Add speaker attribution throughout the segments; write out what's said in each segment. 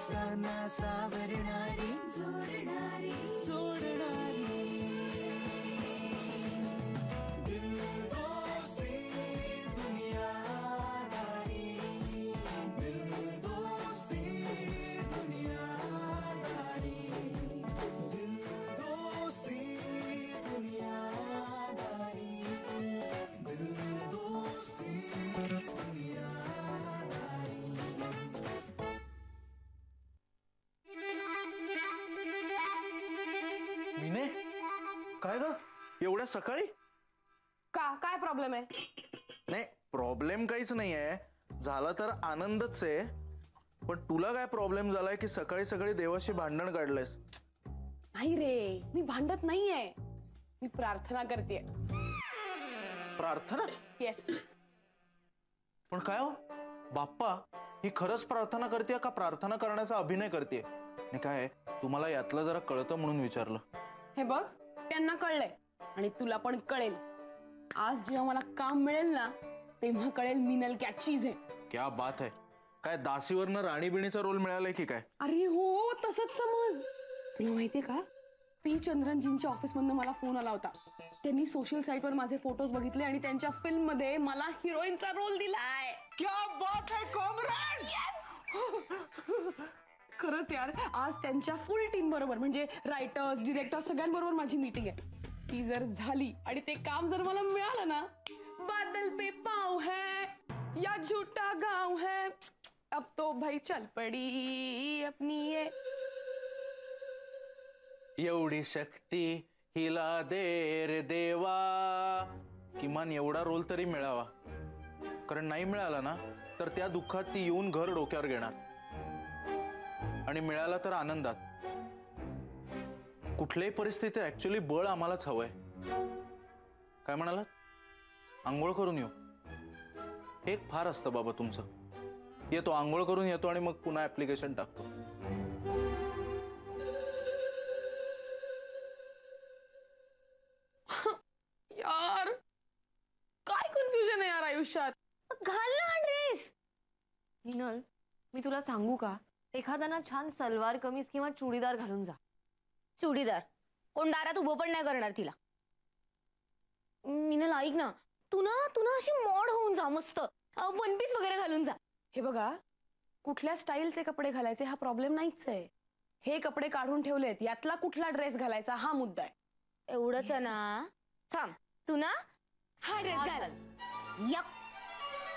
Speaker 1: असताना सावरणारी जोडणारी सोडणारी दिल दोस्ती दुनियादारी दिल दोस्ती दुनियादारी दिल दोस्ती दुनियादारी दिल दोस्ती
Speaker 2: मीने काय ग एवढ्या सकाळी
Speaker 3: का काय प्रॉब्लेम आहे?
Speaker 2: नाही प्रॉब्लेम काहीच नाही आहे, झाला तर आनंदच आहे, पण तुला काय प्रॉब्लेम झालाय की सकाळी सकाळी देवाशी भांडण काढलंयस?
Speaker 3: नाही रे, मी भांडत नाहीये, मी प्रार्थना करते.
Speaker 2: प्रार्थना?
Speaker 3: येस.
Speaker 2: पण काय हो बाप्पा, ही खरंच प्रार्थना करते का प्रार्थना करण्याचा अभिनय करते? आणि काय तुम्हाला यातलं जरा कळतं म्हणून विचारलं.
Speaker 3: हे बघ, त्यांना कळलंय आणि तुला पण कळेल. आज जेव्हा मला काम मिळेल ना तेव्हा कळेल मीनल क्या चीज आहे.
Speaker 2: क्या बात आहे. काय दासीवरनं राणी बिणीचा रोल मिळालाय की काय?
Speaker 3: अरे हो, तसंच समज. तुला माहितीये का, पी चंद्रनजींच्या ऑफिस मधनं मला फोन आला होता. त्यांनी सोशल साईटवर माझे फोटोज बघितले आणि त्यांच्या फिल्म मध्ये मला हिरोईनचा रोल दिलाय.
Speaker 2: क्या बात है, काँग्रेट्स.
Speaker 3: खरंच यार, आज त्यांच्या फुल टीम बरोबर म्हणजे रायटर्स, डिरेक्टर्स सगळ्यांबरोबर माझी मीटिंग आहे. ती जर झाली आणि ते काम जर मला मिळालं ना, बादल पे पाव है या झूठा गाव है, अब तो भाई चल पडी अपनी ये.
Speaker 2: एवढी शक्ती हिला दे रे देवा. किमान एवढा रोल तरी मिळावा, कारण नाही मिळाला ना तर त्या दुःखात ती येऊन घर डोक्यावर घेणार, आणि मिळाला तर आनंदात. कुठल्याही परिस्थितीत ऍक्च्युअली बळ आम्हालाच हवंय. काय म्हणालात? आंघोळ करून येऊ? एक फार असतं बाबा तुमचं. येतो, आंघोळ करून येतो आणि मग पुन्हा ऍप्लिकेशन टाकतो.
Speaker 3: यार काय कन्फ्युजन आहे यार आयुष्यात.
Speaker 4: घाल ना ड्रेस. मीनल, मी तुला सांगू का, एखादा ना छान सलवार कमीज किंवा चुडीदार घालून जा. चुडीदार कोण दारात उभं पण नाही करणार तिला. मीनल ऐक ना, तू ना अशी मॉड होऊन जा, मस्त वन पीस वगैरे घालून जा.
Speaker 3: हे बघा, कुठल्या स्टाईलचे कपडे घालायचे हा प्रॉब्लेम नाहीच आहे. हे कपडे काढून ठेवलेत, यातला कुठला ड्रेस घालायचा हा मुद्दा आहे.
Speaker 4: एवढंच आहे ना. थांब, तू ना हा ड्रेस घाल. यप.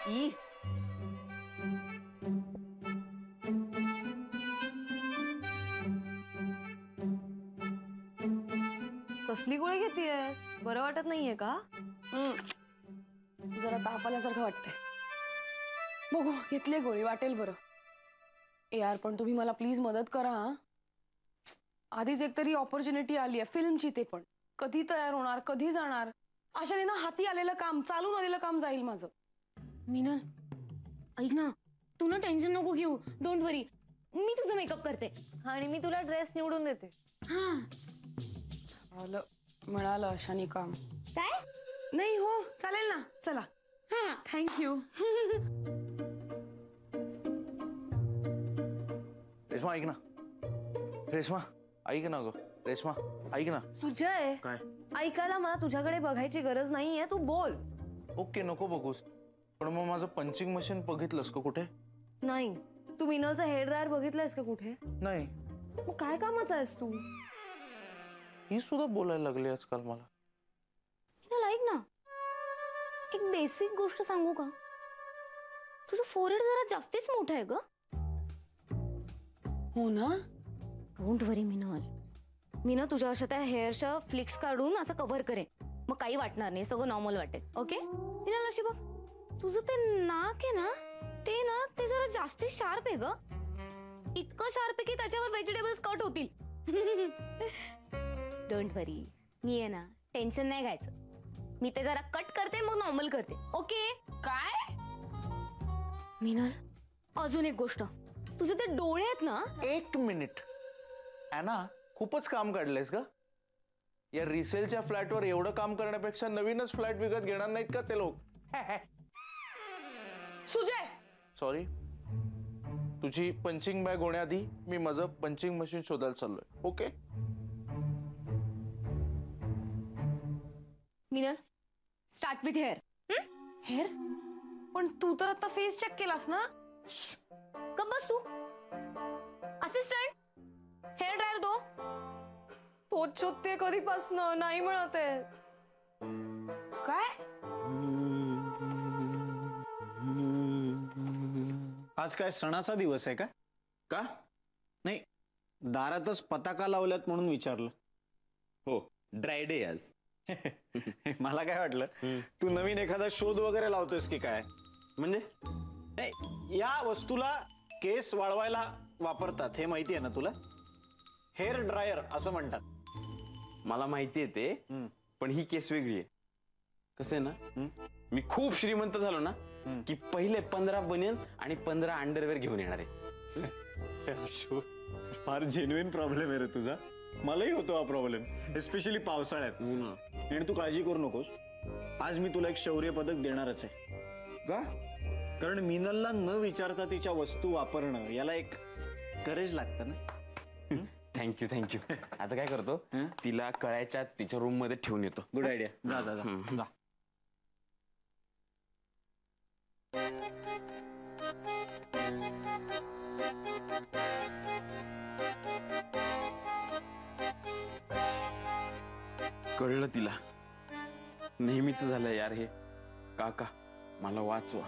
Speaker 4: ई कसली गोळी घेतेयस? बरं वाटत नाहीये का?
Speaker 3: जरा ताप आल्यासारखं वाटतंय. बघू, घेतले गोळी, वाटेल बरं. यार पण तुम्ही मला प्लीज मदत करा. आधीच एकतरी ऑपॉर्च्युनिटी आली आहे फिल्मची, ते पण कधी तयार होणार, कधी जाणार. अशाने ना हाती आलेलं काम, चालून आलेलं काम जाईल माझं.
Speaker 4: मीनल ऐक ना, तू ना टेन्शन नको घेऊ. डोंट वरी, मी तुझा मेकअप करते आणि मी तुला ड्रेस निवडून देते. हा
Speaker 3: झालं, मिळालं अशाने काम.
Speaker 4: काय?
Speaker 3: नाही हो, चालेल ना, चला. हा थँक्यू.
Speaker 2: रेश्मा ऐक ना, रेश्मा ऐक ना ग, रेश्मा ऐक ना.
Speaker 5: सुजय,
Speaker 2: काय?
Speaker 5: ऐकायला मला तुझ्याकडे बघायची गरज नाहीये, तू बोल.
Speaker 2: ओके, नको बघूस, पण मग माझं पंचिंग मशीन बघितलंस का कुठे?
Speaker 5: नाही. तू मिनलचा हेअर ड्रायर बघितलंयस का कुठे?
Speaker 2: नाही.
Speaker 5: मग काय कामाचा आहेस तू?
Speaker 2: ही सुद्धा बोलायला लागली आजकाल मला.
Speaker 4: ऐक ना, एक बेसिक गोष्ट सांगू का? तुझं फोरहेड जरा जास्तीच मोठं आहे ग.
Speaker 3: हो ना?
Speaker 4: डोंट वरी मिनल, मी ना तुझ्या अशा त्या हेअरच्या फ्लिक्स काढून असं कव्हर करेन, मग काही वाटणार नाही, सगळं नॉर्मल वाटेल. ओके मिनल, अशी बघ, तुझं ते नाक आहे ना, ते जरा जास्ती शार्प आहे ग. इतकं शार्प आहे की त्याच्यावर व्हेजिटेबल्स कट होतील. डोंट वरी, मी आहे ना, टेन्शन नाही घ्यायचं. मी ते जरा कट करते मग नॉर्मल करते. ओके?
Speaker 3: काय?
Speaker 4: मिनल, अजून एक गोष्ट, तुझे ते डोळे आहेत ना.
Speaker 2: एक मिनिट, ॲना खूपच काम काढलंयस का? या रिसेलच्या फ्लॅटवर एवढं काम करण्यापेक्षा नवीनच फ्लॅट विकत घेणार नाहीत का ते लोक?
Speaker 3: सुजय,
Speaker 2: सॉरी, तुझी पंचिंग बॅग होण्याआधी मी माझं पंचिंग मशीन शोधायला चाललोय. Okay?
Speaker 4: Minal, start with hair.
Speaker 3: Hair? पण तू तर आता फेस चेक केलास ना.
Speaker 4: कब बस तू. असिस्टंट, हेअर ड्रायर दो.
Speaker 5: तोच शोधते कधीपासनं, नाही मिळत आहे.
Speaker 3: काय?
Speaker 6: आज काय सणाचा दिवस आहे का?
Speaker 2: का?
Speaker 6: नाही, दारातच पताका लावल्यात म्हणून विचारलं.
Speaker 7: हो, ड्राय डे आज.
Speaker 6: मला काय वाटलं तू नवीन एखादा शोध वगैरे लावतोयस की काय.
Speaker 7: म्हणजे
Speaker 6: नाही, या वस्तूला केस वाळवायला वापरतात हे माहिती आहे ना तुला. हेअर ड्रायर असं म्हणतात.
Speaker 7: मला माहिती आहे ते, पण ही केस वेगळी आहे. कसं आहे ना, मी खूप श्रीमंत झालो ना की पहिले 15 बनियन आणि 15 अंडरवेअर घेऊन येणार आहे.
Speaker 6: फार जेन्युइन प्रॉब्लेम आहे रे तुझा. मलाही होतो हा प्रॉब्लेम, एस्पेशली पावसाळ्यात. आणि तू काळजी करू नकोस, आज मी तुला एक शौर्य पदक देणारच आहे.
Speaker 7: का?
Speaker 6: कारण मिनलला न विचारता तिच्या वस्तू वापरणं याला एक करेज लागतं ना.
Speaker 7: Thank you thank you. आता काय करतो, तिला कळायच्या तिच्या रूम मध्ये ठेवून येतो.
Speaker 6: Good idea. जा जा जा जा.
Speaker 7: कळलं तिला. नेहमीच झालं यार हे. काका मला वाचवा.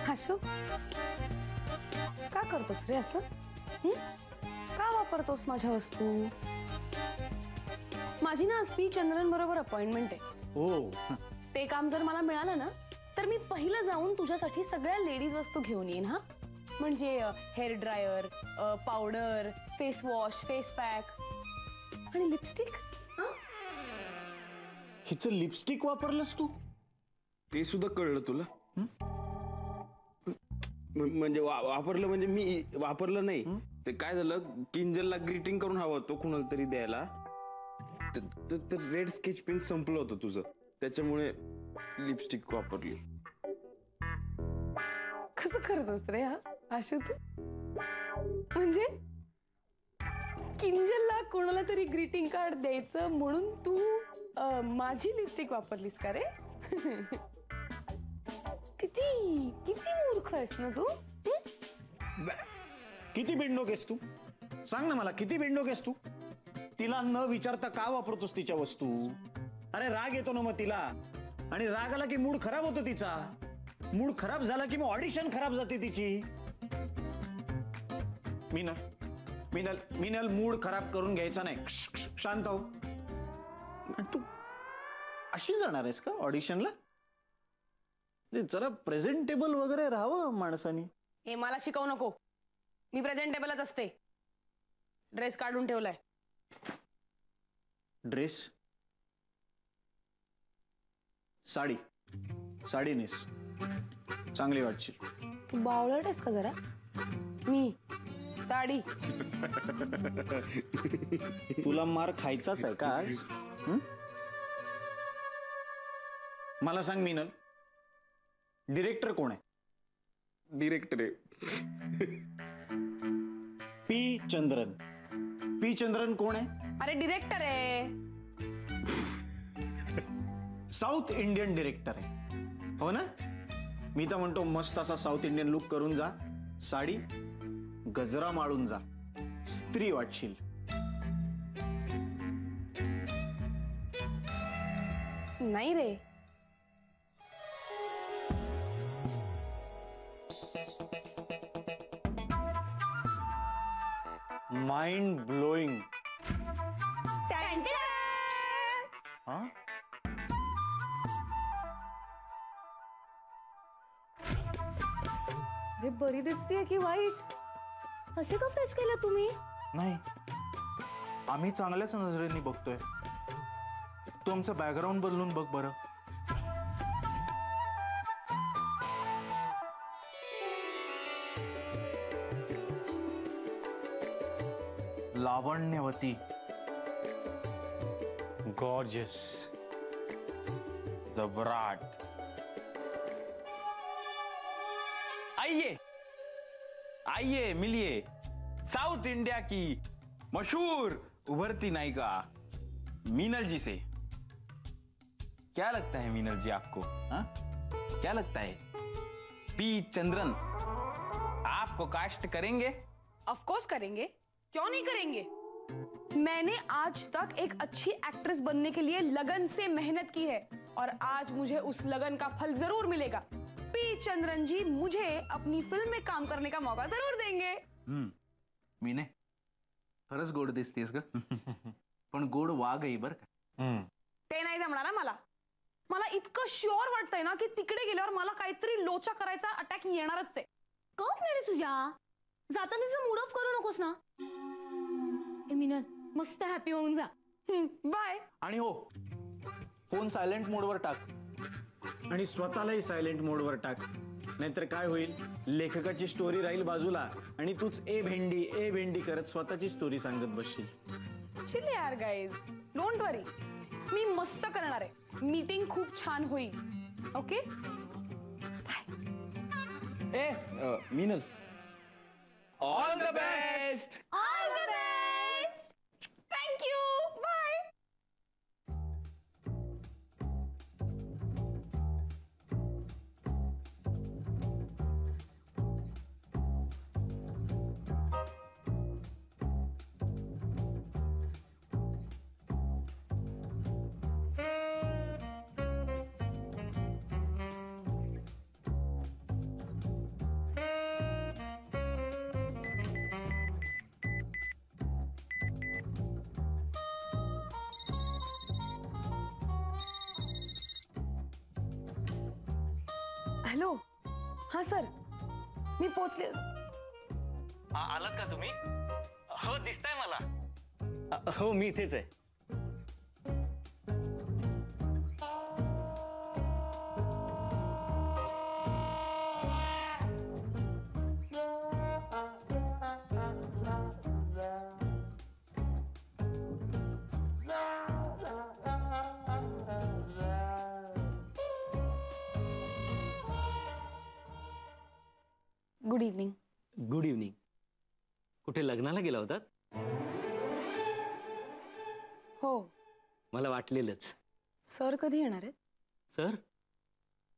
Speaker 3: हसू, का करतोस रे असं? का वापरतोस माझ्या वस्तू? माझी ना आज पी चंद्रन बरोबर अपॉइंटमेंट आहे.
Speaker 6: हो,
Speaker 3: ते काम जर मला मिळालं ना तर मी पहिलं जाऊन तुझ्यासाठी सगळ्या लेडीज वस्तू घेऊन येईन. हा म्हणजे hair dryer, powder, face wash, face pack आणि लिपस्टिक.
Speaker 6: हिचं लिपस्टिक वापरलंस तू?
Speaker 7: ते सुद्धा कळलं तुला? म्हणजे वापरलं म्हणजे मी वापरलं नाही. ते काय झालं, किंजलला ग्रीटिंग करून हवं तो कुणाला तरी द्यायला. तर रेड स्केच पेन संपलं होतं तुझं, त्याच्यामुळे लिपस्टिक वापरली.
Speaker 3: कसं करतोस रे हा आशू तू? म्हणजे किंजलला कोणाला तरी ग्रीटिंग कार्ड द्यायचं म्हणून तू माझी लिपस्टिक वापरलीस का रे? किती किती मूर्ख आहेस ना तू.
Speaker 6: किती बिंडोक आहेस तू? सांग ना मला, किती बिंडोक आहेस तू? तिला न विचारता का वापरतोस तिच्या वस्तू? अरे राग येतो ना मग तिला, आणि राग आला की मूड खराब होतो तिचा. मूड खराब झाला की मग ऑडिशन खराब जाते तिची. मिनल मिनल मिनल, मूड खराब करून घ्यायचा नाही. शांत हो. तू अशी जाणार आहेस का ऑडिशनला? जरा प्रेझेंटेबल वगैरे राहावं माणसानी.
Speaker 3: हे मला शिकवू नको, मी प्रेझेंटेबलच असते. ड्रेस काढून ठेवलाय.
Speaker 6: ड्रेस? साडी, साडी नेस, चांगली वाटशील.
Speaker 3: तू बावळट आहेस का जरा? मी साडी?
Speaker 6: तुला मार खायचाच आहे का आज? मला सांग मिनल, डिरेक्टर कोण आहे?
Speaker 7: डिरेक्टर आहे
Speaker 6: पी चंद्रन. पी चंद्रन कोण आहे?
Speaker 3: अरे डिरेक्टर आहे.
Speaker 6: साऊथ इंडियन डिरेक्टर आहे, हो ना? मी तर म्हणतो मस्त असा साऊथ इंडियन लुक करून जा, साडी, गजरा माळून जा, स्त्री वाटशील.
Speaker 3: नाही रे,
Speaker 6: माइंड ब्लोइंग. हा?
Speaker 5: अरे बरी दिसतीये की वाईट?
Speaker 4: असे का फेस केलं तुम्ही?
Speaker 2: नाही, आम्ही चांगल्याच नजरेने बघतोय. तू आमचं बॅकग्राऊंड बदलून बघ बरं. लावण्यवती.
Speaker 6: गॉर्जियस.
Speaker 7: जबराट. आइए आइए मिलिए साउथ इंडिया की मशहूर उभरती नायिका मीनल जी से। क्या लगता है मीनल जी आपको? हाँ, क्या लगता है पी चंद्रन आपको कास्ट करेंगे?
Speaker 3: ऑफ कोर्स करेंगे, क्यों नहीं करेंगे। मैंने आज तक एक अच्छी एक्ट्रेस बनने के लिए लगन से मेहनत की है और आज मुझे उस लगन का फल जरूर मिलेगा। पी चंद्रन जी मुझे अपनी फिल्म में काम करने का मौका जरूर देंगे।
Speaker 2: मीने खरंच गोड दिसतेस ग. पण गोड वाघ आहे बर का.
Speaker 3: ते नाही जमणार मला. मला इतकं शुअर वाटतंय ना की तिकडे गेल्यावर मला काहीतरी लोचा करायचा अटॅक येणारच आहे.
Speaker 4: कप नाही रे सुजा, जाताना मूड ऑफ करू नकोस ना. ए मिनल मस्त हॅपी होऊन जा.
Speaker 3: बाय.
Speaker 2: आणि हो, फोन सायलेंट मोडवर टाक.
Speaker 6: आणि स्वतःलाही सायलेंट मोडवर टाक, नाहीतर काय होईल, लेखकाची स्टोरी राहील बाजूला आणि तूच ए भेंडी करत स्वतःची स्टोरी सांगत बसशील.
Speaker 3: चिल यार गाईज, डोंट वरी, मी मस्त करणार आहे. मीटिंग खूप छान होईल. ओके
Speaker 7: ए Minal, all the best.
Speaker 3: All the best. Thank you. Bye. Hello. हा सर, मी पोचले.
Speaker 8: आलात का तुम्ही? हो दिसताय मला. हो मी इथेच आहे.
Speaker 3: Good evening.
Speaker 8: Good evening. कुठे लग्नाला गेला होतात?
Speaker 3: हो.
Speaker 8: मला वाटलेलंच.
Speaker 3: सर कधी येणार आहेत?
Speaker 8: सर?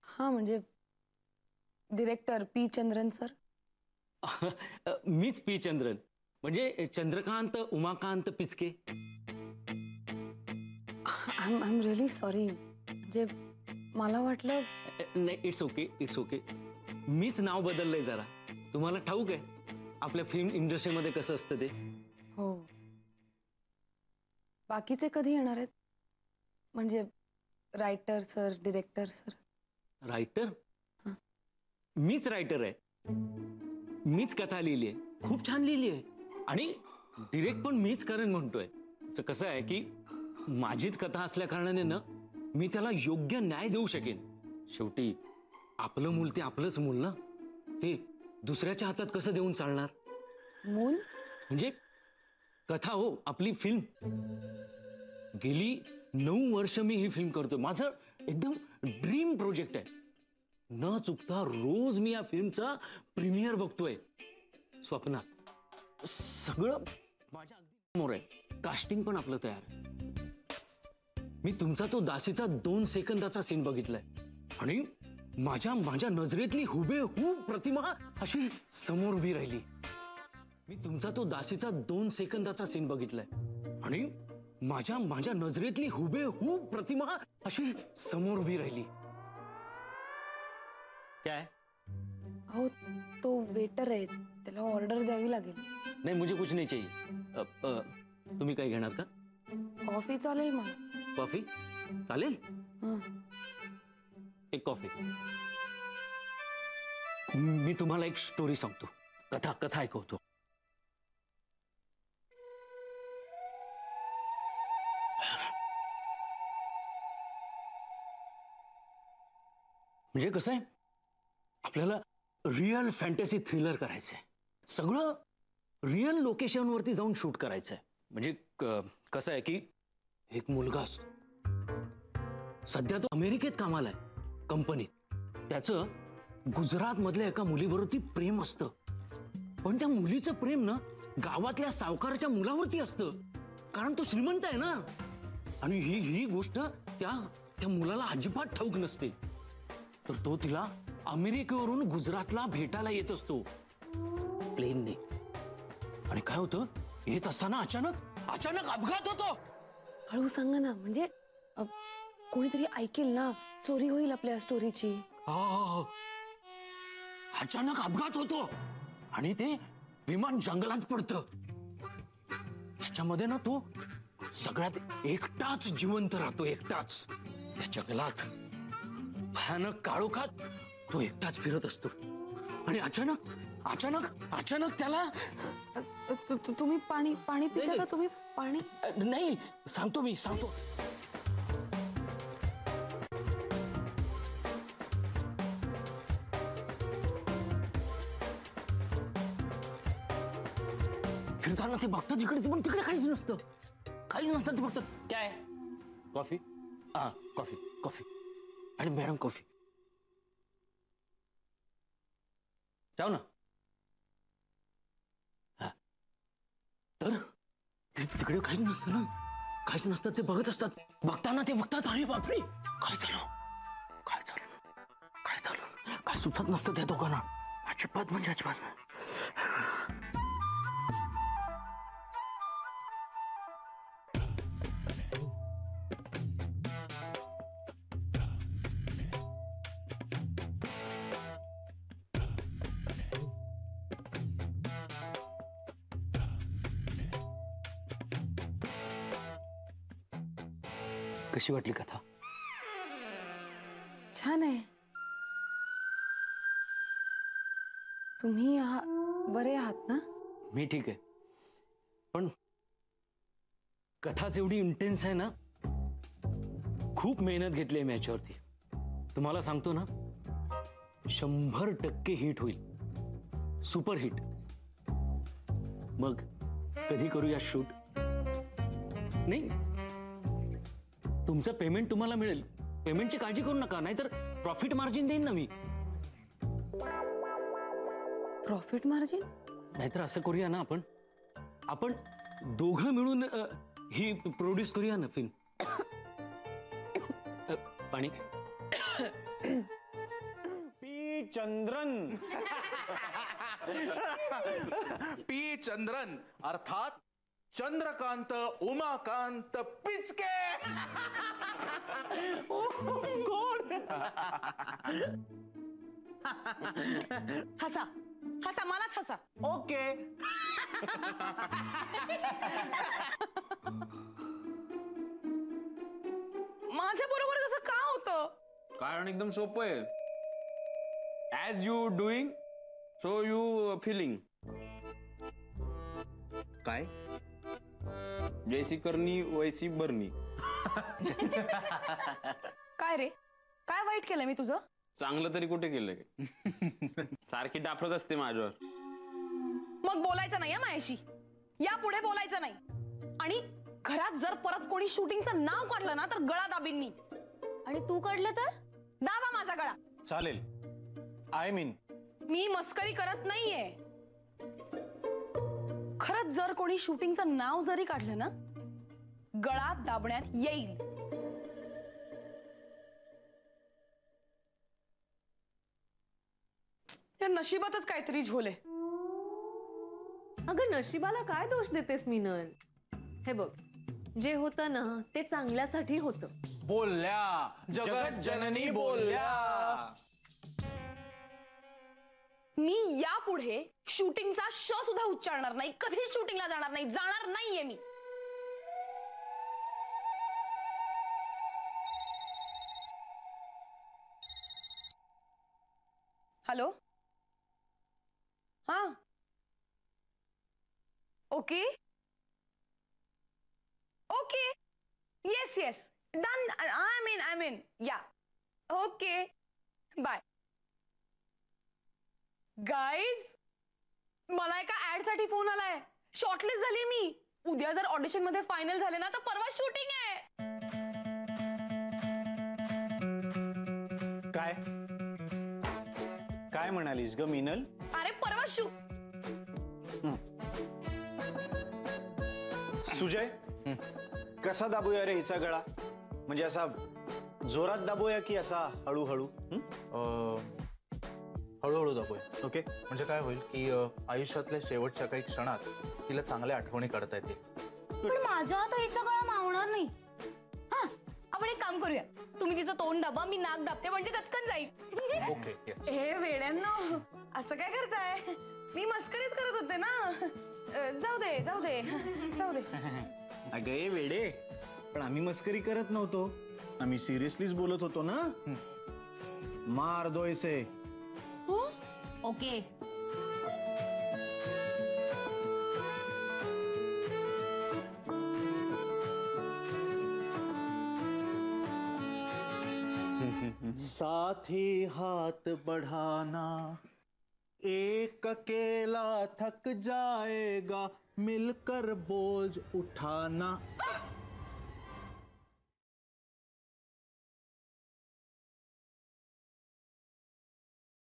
Speaker 3: हा म्हणजे डिरेक्टर पी चंद्रन सर.
Speaker 8: मीच पी चंद्रन, म्हणजे Chandrakant Umakant Pichke.
Speaker 3: I am really sorry. म्हणजे मला वाटलं.
Speaker 8: नाही, इट्स ओके, इट्स ओके. मीच नाव बदललंय जरा. तुम्हाला ठाऊक आहे आपल्या फिल्म इंडस्ट्रीमध्ये कसं असतं ते.
Speaker 3: हो. बाकीचे कधी येणार आहेत? म्हणजे writer sir, director sir.
Speaker 8: Writer? मीच रायटर आहे. मीच कथा लिहिली आहे, खूप छान लिहिली आहे. आणि डिरेक्ट पण मीच करेन म्हणतोय. कसं आहे की माझीच कथा असल्या कारणाने ना मी त्याला योग्य न्याय देऊ शकेन. शेवटी आपलं मूल ते आपलंच मूल ना. ते दुसऱ्याच्या हातात कसं देऊन चालणार?
Speaker 3: मूल
Speaker 8: म्हणजे कथा हो, आपली फिल्म. गेली 9 वर्ष मी ही फिल्म करतोय. माझं एकदम ड्रीम प्रोजेक्ट आहे. न चुकता रोज मी या फिल्मचा प्रीमियर बघतोय स्वप्नात. सगळं माझ्या अगदी समोर आहे. कास्टिंग पण आपलं तयार आहे. मी तुमचा तो दासीचा 2 सेकंदाचा सीन बघितलाय आणि माझ्या नजरेतली हुबेहूब प्रतिमा अशी समोर उभी राहिली. मी तुमचा तो दासीचा 2 सेकंदाचा सीन बघितलाय आणि माझ्या नजरेतली हुबेहूब प्रतिमा अशी समोर उभी राहिली. काय?
Speaker 3: हो, तो वेटर आहे, त्याला ऑर्डर द्यावी लागेल.
Speaker 8: नाही, मुझे कुछ नहीं चाहिए. तुम्ही काय घेणार का?
Speaker 3: कॉफी चालेल मला.
Speaker 8: कॉफी चालेल?
Speaker 3: हं.
Speaker 8: एक कॉफी. मी तुम्हाला एक स्टोरी सांगतो, कथा ऐकवतो. म्हणजे कसं आहे, आपल्याला रिअल फॅन्टसी थ्रिलर करायचंय. सगळं रिअल लोकेशनवरती जाऊन शूट करायचंय. म्हणजे कसं आहे की एक मुलगा असतो, सध्या तो अमेरिकेत कामाला आहे कंपनीत. त्याचं गुजरात मधल्या एका मुलीवरती प्रेम असतं, पण त्या मुलीचं प्रेम ना गावातल्या सावकाराच्या मुलावरती असतं, कारण तो श्रीमंत आहे ना. आणि ही गोष्ट त्या मुलाला अजिबात ठाऊक नसते. तर तो तिला अमेरिकेवरून गुजरातला भेटायला येत असतो प्लेनने. आणि काय होतं, येत असताना अचानक अपघात होतो.
Speaker 3: हळू सांगा ना, म्हणजे कोणीतरी ऐकेल ना, चोरी होईल आपल्या स्टोरीची.
Speaker 8: हो. अचानक अपघात होतो आणि ते विमान जंगलात पडतं. त्याच्यामध्ये ना तो सगळ्यात एकटाच जिवंत राहतो, एकटाच. त्या जंगलात भयानक काळोखात तो एकटाच फिरत असतो. आणि अचानक त्याला
Speaker 3: तुम्ही पाणी पिता का? तुम्ही पाणी?
Speaker 8: नाही, सांगतो. फिरताना ते बघतात जिकडे, पण तिकडे काहीच नसतं. ते बघतात. काय कॉफी? हा, कॉफी. आणि मॅडम कॉफी. जाऊ ना. हा, तर तिकडे काहीच नसतं ना, काहीच नसतं. ते बघत असतात. बघताना ते बघतात, अरे बापरे, काय झालं, काय सुचत नसतं त्या दोघांना, अजिबात म्हणजे अजिबात. कशी वाटली कथा?
Speaker 3: छान आहे. तुम्ही बरे आहात ना?
Speaker 8: मी ठीक आहे, पण कथाच एवढी इंटेन्स आहे ना, खूप मेहनत घेतली आहे मी याच्यावरती. तुम्हाला सांगतो ना, 100% हिट होईल, सुपर हिट. मग कधी करूया शूट? नाही, तुमचं पेमेंट तुम्हाला मिळेल. पेमेंटची काळजी करू नका, नाहीतर प्रॉफिट मार्जिन देईन ना मी.
Speaker 3: Profit margin?
Speaker 8: नाहीतर असं करूया ना, आपण दोघं मिळून ही प्रोड्यूस करूया ना फिल्म. पाणी.
Speaker 6: पी चंद्रन.
Speaker 2: पी चंद्रन अर्थात चंद्रकांत उमाकांत पिचके.
Speaker 3: हसा, मलाच हसा.
Speaker 2: ओके.
Speaker 3: माझ्या बरोबर तसं का होतं?
Speaker 7: कारण एकदम सोपं आहे. As you doing so you filling.
Speaker 2: काय?
Speaker 7: जैसी करनी वैसी भरणी.
Speaker 3: काय रे, काय वाईट केलं मी तुझं?
Speaker 7: चांगलं तरी कुठे केलंय? सारखी डाफरत असते माझ्यावर.
Speaker 3: मग बोलायचं नाही माझ्याशी, यापुढे बोलायचं नाही. आणि घरात जर परत कोणी शूटिंगचं नाव काढलं ना, तर गळा दाबीन मी.
Speaker 4: आणि तू काढलं तर?
Speaker 3: दाबा माझा गळा.
Speaker 6: चालेल. आय मीन,
Speaker 3: मी मस्करी करत नाहीये. खरंच जर कोणी शूटिंगचं नाव जरी काढलं ना, गळा दाबण्यात येईल. त्या नशिबातच काहीतरी झोले.
Speaker 5: अगं नशिबाला काय दोष देतेस मीनल? हे बघ, जे होतं ना ते चांगल्यासाठी होतं.
Speaker 2: बोलल्या जगत जननी बोलल्या.
Speaker 3: मी यापुढे शूटिंगचा श सुद्धा उच्चारणार नाही. कधीच शूटिंगला जाणार नाहीये मी. हॅलो. हा, okay. Yes done. I mean yeah. Okay, bye. Guys, मला एका ऍड साठी फोन आलाय. शॉर्टलिस्ट झाली मी. उद्या जर ऑडिशन मध्ये फायनल झाले ना, तर परवा शूटिंग आहे.
Speaker 6: काय काय म्हणालीस ग मिनल?
Speaker 3: अरे परवा
Speaker 6: सुजय, कसा दाबूया रे हिचा गळा? म्हणजे असा जोरात दाबूया की असा हळूहळू?
Speaker 2: हळूहळू दाखवूया.
Speaker 6: ओके.
Speaker 2: म्हणजे काय होईल की आयुष्यातल्या शेवटच्या काही क्षणात तिला चांगल्या आठवणी काढता येतील.
Speaker 4: पण माझ्या आता हिचा गळा मावणार नाही. हा, आपण एक काम करूया. तुम्ही तिचं तोंड दाबा, मी नाक दाबते, म्हणजे कचकन जाईल.
Speaker 2: ओके. येस.
Speaker 3: हे वेड्यांनो, असं काय करताय? मी मस्करीच करत होते ना. जाऊ दे जाऊ दे जाऊ दे.
Speaker 6: अगं ए वेडे, पण आम्ही मस्करी करत नव्हतो, आम्ही सिरियसलीच बोलत होतो ना. मार दो इसे.
Speaker 4: ओके.
Speaker 2: साथ ही हाथ बढ़ाना, एक अकेला थक जाएगा, मिलकर बोझ उठाना.